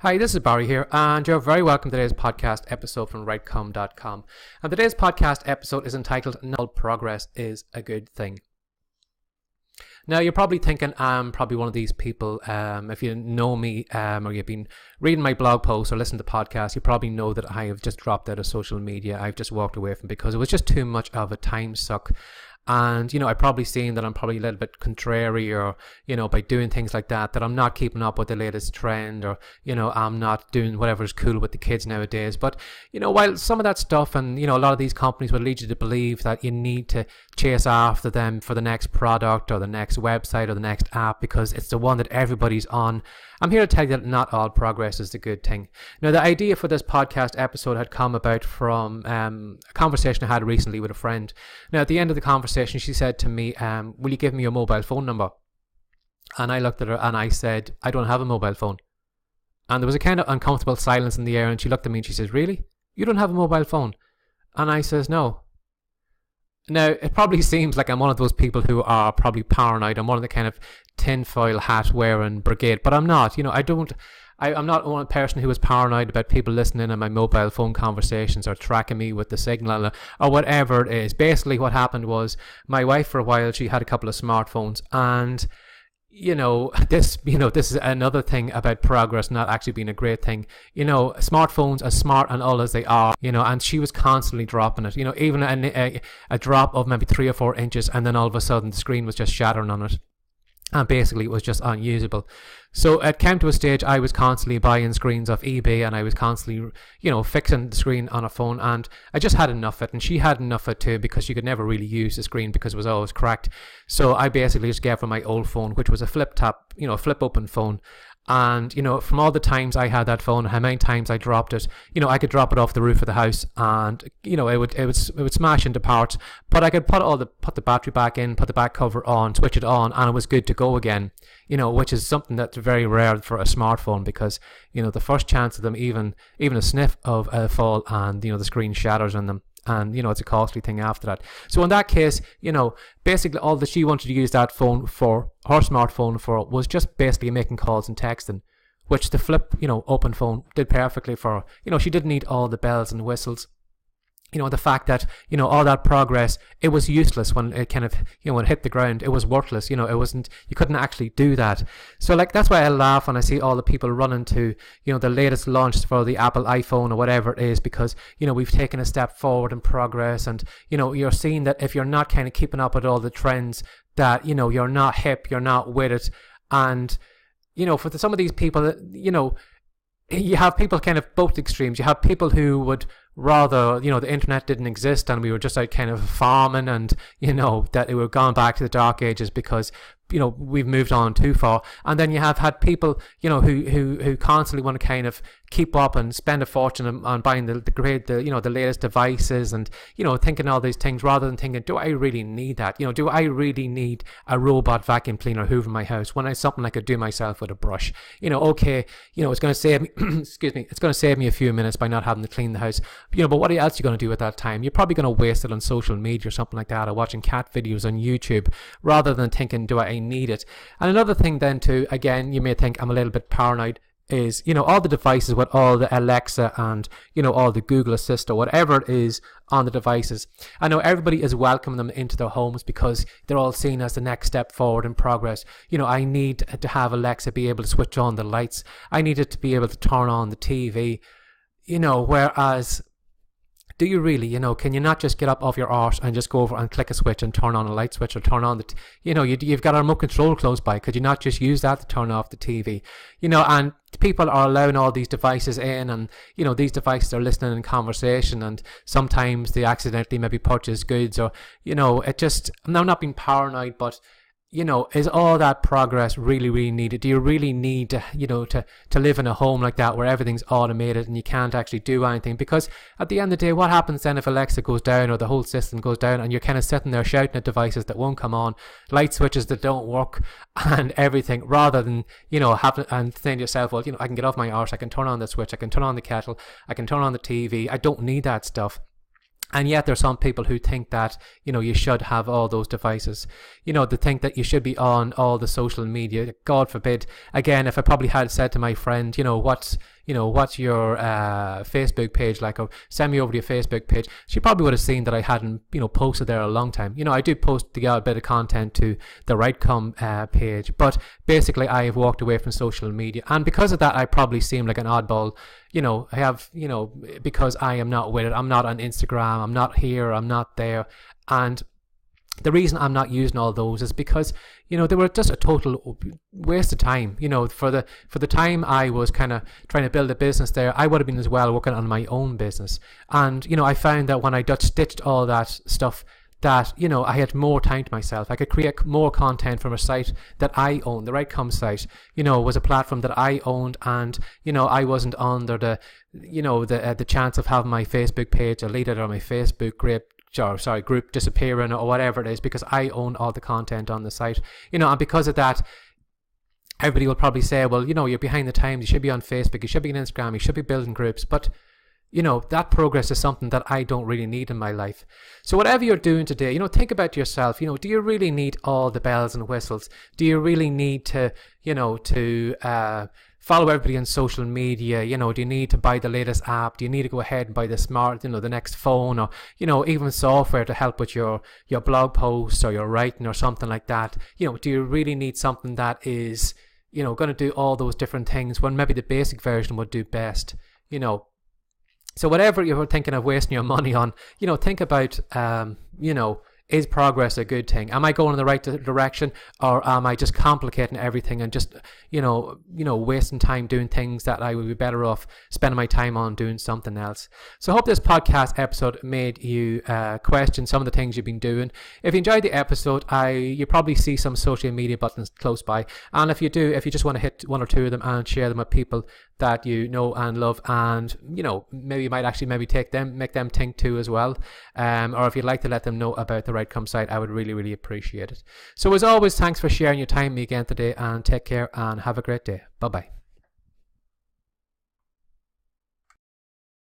Hi, this is Barry here, and you're very welcome to today's podcast episode from WriteCome.com. And today's podcast episode is entitled "Not All Progress is a Good Thing." Now, you're probably thinking I'm probably one of these people. If you know me or you've been reading my blog posts or listening to podcasts, you probably know that I have just dropped out of social media. I've just walked away from it because it was just too much of a time suck. And, I've probably seen that I'm probably a little bit contrary or, by doing things like that I'm not keeping up with the latest trend or, I'm not doing whatever's cool with the kids nowadays. But, while some of that stuff and, a lot of these companies will lead you to believe that you need to chase after them for the next product or the next website or the next app because it's the one that everybody's on, I'm here to tell you that not all progress is a good thing. Now, the idea for this podcast episode had come about from a conversation I had recently with a friend. Now, at the end of the conversation, she said to me, will you give me your mobile phone number? And I looked at her and I said, I don't have a mobile phone. And there was a kind of uncomfortable silence in the air, and she looked at me and she says, really? You don't have a mobile phone? And I says, no. Now, it probably seems like I'm one of those people who are probably paranoid. I'm one of the kind of tinfoil hat wearing brigade, but I'm not. I'm not one person who is paranoid about people listening to my mobile phone conversations or tracking me with the signal or whatever it is. Basically, what happened was my wife, for a while, she had a couple of smartphones, and this is another thing about progress not actually being a great thing. Smartphones, as smart and all as they are, and she was constantly dropping it, even a drop of maybe 3 or 4 inches, and then all of a sudden the screen was just shattering on it. And basically it was just unusable. So it came to a stage I was constantly buying screens off eBay, and I was constantly, fixing the screen on a phone, and I just had enough of it, and she had enough of it too, because you could never really use the screen because it was always cracked. So I basically just gave her my old phone, which was a flip open phone. And, from all the times I had that phone, how many times I dropped it, I could drop it off the roof of the house and, it would smash into parts, but I could put the battery back in, put the back cover on, switch it on, and it was good to go again, which is something that's very rare for a smartphone because, the first chance of them even a sniff of a fall and, the screen shatters on them. And, it's a costly thing after that. So in that case, basically all that she wanted to use that phone for, her smartphone for, was just basically making calls and texting, which the flip, open phone did perfectly for her. She didn't need all the bells and whistles. The fact that, all that progress, it was useless when it kind of, when it hit the ground, it was worthless, it wasn't, you couldn't actually do that. So that's why I laugh when I see all the people running to, the latest launch for the Apple iPhone or whatever it is, because, we've taken a step forward in progress, and, you're seeing that if you're not kind of keeping up with all the trends, that, you're not hip, you're not with it, and, for some of these people, you have people kind of both extremes. You have people who would rather, the internet didn't exist and we were just out kind of farming, and, that we were gone back to the dark ages because, we've moved on too far. And then you have had people, who constantly want to kind of keep up and spend a fortune on buying the latest devices and, thinking all these things rather than thinking, do I really need that? Do I really need a robot vacuum cleaner hoovering my house when it's something I could do myself with a brush? Okay, it's going to save me, excuse me, it's going to save me a few minutes by not having to clean the house. But what else are you going to do at that time? You're probably going to waste it on social media or something like that, or watching cat videos on YouTube, rather than thinking, do I need it? And another thing then too, again, you may think I'm a little bit paranoid, is, all the devices with all the Alexa and, all the Google Assist or whatever it is on the devices. I know everybody is welcoming them into their homes because they're all seen as the next step forward in progress. I need to have Alexa be able to switch on the lights. I need it to be able to turn on the TV, whereas, do you really, can you not just get up off your arse and just go over and click a switch and turn on a light switch or turn on you've got a remote control close by. Could you not just use that to turn off the TV? And people are allowing all these devices in, and, these devices are listening in conversation, and sometimes they accidentally maybe purchase goods, or, it just, I'm not being paranoid, but, is all that progress really, really needed? Do you really need to, to live in a home like that where everything's automated and you can't actually do anything? Because at the end of the day, what happens then if Alexa goes down or the whole system goes down and you're kind of sitting there shouting at devices that won't come on, light switches that don't work and everything, rather than, having and saying to yourself, well, I can get off my arse, I can turn on the switch, I can turn on the kettle, I can turn on the TV, I don't need that stuff. And yet there's some people who think that, you should have all those devices. They think that you should be on all the social media. God forbid. Again, if I probably had said to my friend, what's your Facebook page like, or send me over to your Facebook page, she probably would have seen that I hadn't, posted there a long time. I do post a bit of content to the WriteCome page, but basically I have walked away from social media. And because of that, I probably seem like an oddball. I have, because I am not with it. I'm not on Instagram. I'm not here. I'm not there. And the reason I'm not using all those is because, they were just a total waste of time. For the time I was kind of trying to build a business there, I would have been as well working on my own business. And, I found that when I stitched all that stuff, that, I had more time to myself. I could create more content from a site that I own. The WriteCome site, was a platform that I owned, and, I wasn't under the chance of having my Facebook page deleted or my Facebook group disappearing or whatever it is, because I own all the content on the site. And because of that, everybody will probably say, well, you're behind the times. You should be on Facebook. You should be on Instagram. You should be building groups. But that progress is something that I don't really need in my life. So whatever you're doing today, think about yourself. Do you really need all the bells and whistles? Do you really need to, follow everybody on social media? Do you need to buy the latest app? Do you need to go ahead and buy the next phone, or, even software to help with your blog posts or your writing or something like that? Do you really need something that is, going to do all those different things when maybe the basic version would do best? So whatever you're thinking of wasting your money on, think about, is progress a good thing? Am I going in the right direction, or am I just complicating everything and just, wasting time doing things that I would be better off spending my time on doing something else? So I hope this podcast episode made you question some of the things you've been doing. If you enjoyed the episode, you probably see some social media buttons close by. And if you just want to hit one or two of them and share them with people that you know and love, and maybe you might actually make them think too as well, or if you'd like to let them know about the WriteCome site, I would really, really appreciate it. So as always, thanks for sharing your time with me again today, and take care and have a great day. Bye bye.